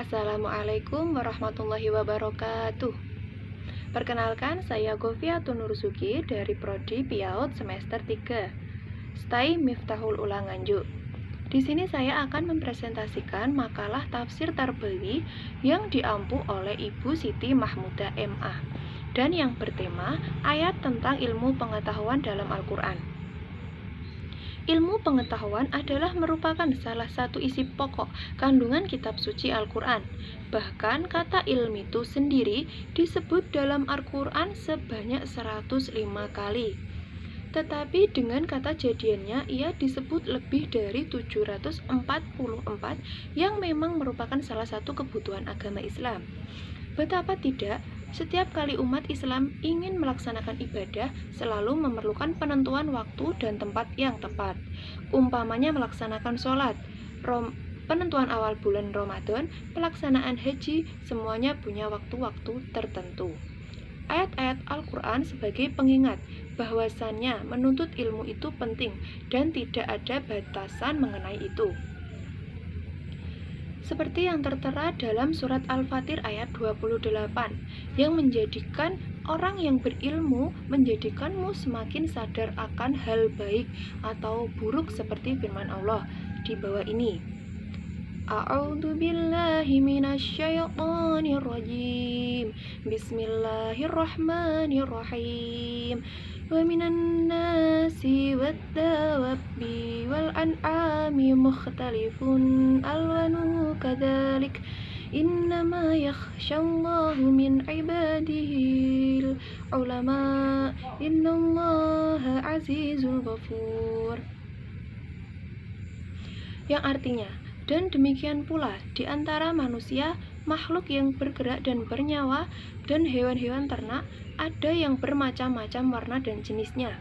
Assalamualaikum warahmatullahi wabarakatuh. Perkenalkan, saya Goviatun Nurzuki dari Prodi PIAUD semester 3, STAI Miftahul Ula Nganjuk. Di sini saya akan mempresentasikan makalah tafsir Tarbawi yang diampu oleh Ibu Siti Mahmuda MA dan yang bertema ayat tentang ilmu pengetahuan dalam Al-Quran. Ilmu pengetahuan adalah merupakan salah satu isi pokok kandungan kitab suci Al-Quran. Bahkan kata ilmu itu sendiri disebut dalam Al-Quran sebanyak 105 kali. Tetapi dengan kata jadiannya ia disebut lebih dari 744 yang memang merupakan salah satu kebutuhan agama Islam. Betapa tidak, setiap kali umat Islam ingin melaksanakan ibadah selalu memerlukan penentuan waktu dan tempat yang tepat. Umpamanya melaksanakan sholat, penentuan awal bulan Ramadan, pelaksanaan haji, semuanya punya waktu-waktu tertentu. Ayat-ayat Al-Quran sebagai pengingat bahwasannya menuntut ilmu itu penting dan tidak ada batasan mengenai itu. Seperti yang tertera dalam surat Al-Fatir ayat 28, yang menjadikan orang yang berilmu menjadikanmu semakin sadar akan hal baik atau buruk seperti firman Allah di bawah ini. A'udzu billahi minasyaitonir rajim. Bismillahirrahmanirrahim. Wa minan nasi wad-dawabi wal an'ami mukhtalifun alwanu kadzalik innama yakhshallahu min ibadihil ulama innallaha azizul ghafur. Yang artinya, dan demikian pula di antara manusia, makhluk yang bergerak dan bernyawa, dan hewan-hewan ternak, ada yang bermacam-macam warna dan jenisnya.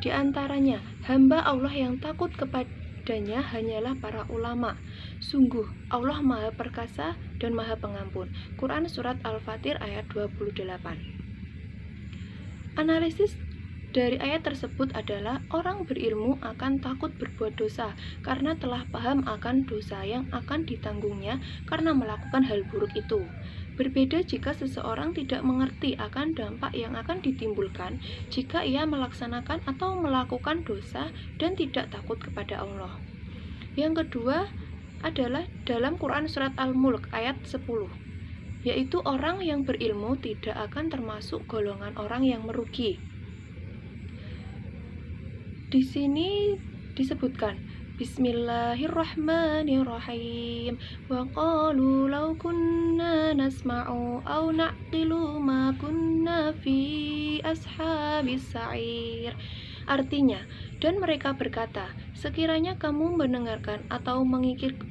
Di antaranya, hamba Allah yang takut kepadanya hanyalah para ulama. Sungguh, Allah Maha Perkasa dan Maha Pengampun. Quran Surat Al-Fatir ayat 28. Analisis dari ayat tersebut adalah orang berilmu akan takut berbuat dosa karena telah paham akan dosa yang akan ditanggungnya karena melakukan hal buruk itu. Berbeda jika seseorang tidak mengerti akan dampak yang akan ditimbulkan jika ia melaksanakan atau melakukan dosa dan tidak takut kepada Allah. Yang kedua adalah dalam Quran Surat Al-Mulk ayat 10, yaitu orang yang berilmu tidak akan termasuk golongan orang yang merugi. Di sini disebutkan Bismillahirrahmanirrahim. Wa qalu law kunna nasma'u aw na'qilu ma kunna fi ashabis sa'ir. Artinya, dan mereka berkata, sekiranya kamu mendengarkan atau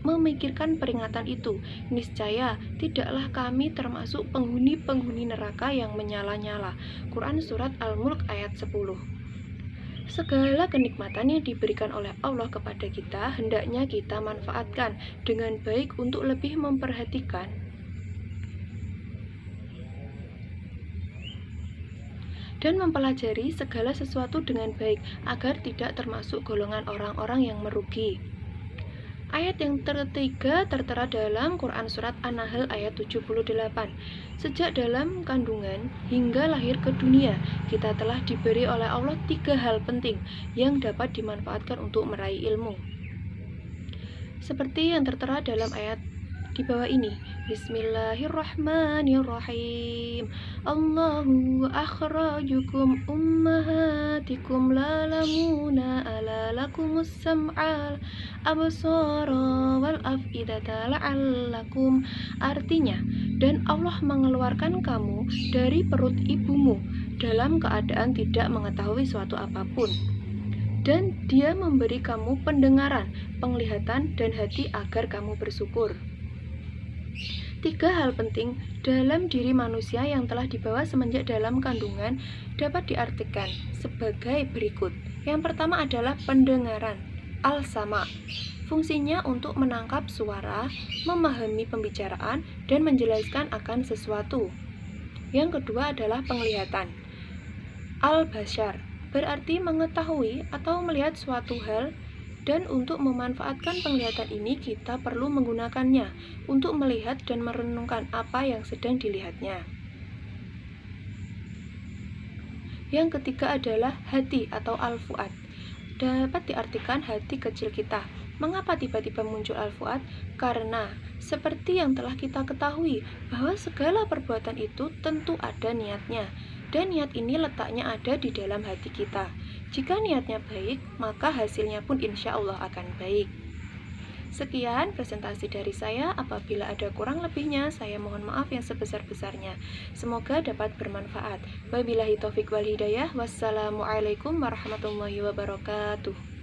memikirkan peringatan itu, niscaya tidaklah kami termasuk penghuni-penghuni neraka yang menyala-nyala. Quran Surat Al-Mulk ayat 10. Segala kenikmatan yang diberikan oleh Allah kepada kita hendaknya kita manfaatkan dengan baik untuk lebih memperhatikan dan mempelajari segala sesuatu dengan baik agar tidak termasuk golongan orang-orang yang merugi. Ayat yang ketiga tertera dalam Quran Surat An-Nahl ayat 78. Sejak dalam kandungan hingga lahir ke dunia, kita telah diberi oleh Allah 3 hal penting yang dapat dimanfaatkan untuk meraih ilmu. Seperti yang tertera dalam ayat di bawah ini. Bismillahirrahmanirrahim. Allahu akhrajukum ummahatikum la lamuna ala lakumus sam'al absara wal afidata la'allakum. Artinya, dan Allah mengeluarkan kamu dari perut ibumu dalam keadaan tidak mengetahui suatu apapun, dan Dia memberi kamu pendengaran, penglihatan, dan hati agar kamu bersyukur. 3 hal penting dalam diri manusia yang telah dibawa semenjak dalam kandungan dapat diartikan sebagai berikut. Yang pertama adalah pendengaran, al-sama. Fungsinya untuk menangkap suara, memahami pembicaraan, dan menjelaskan akan sesuatu. Yang kedua adalah penglihatan, al-basyar, berarti mengetahui atau melihat suatu hal Dan untuk memanfaatkan penglihatan ini, kita perlu menggunakannya untuk melihat dan merenungkan apa yang sedang dilihatnya. Yang ketiga adalah hati atau al-fuad. Dapat diartikan hati kecil kita. Mengapa tiba-tiba muncul al-fuad? Karena seperti yang telah kita ketahui bahwa segala perbuatan itu tentu ada niatnya. Dan niat ini letaknya ada di dalam hati kita. Jika niatnya baik, maka hasilnya pun insya Allah akan baik. Sekian presentasi dari saya. Apabila ada kurang lebihnya, saya mohon maaf yang sebesar-besarnya. Semoga dapat bermanfaat. Wabillahi taufiq wal hidayah. Wassalamualaikum warahmatullahi wabarakatuh.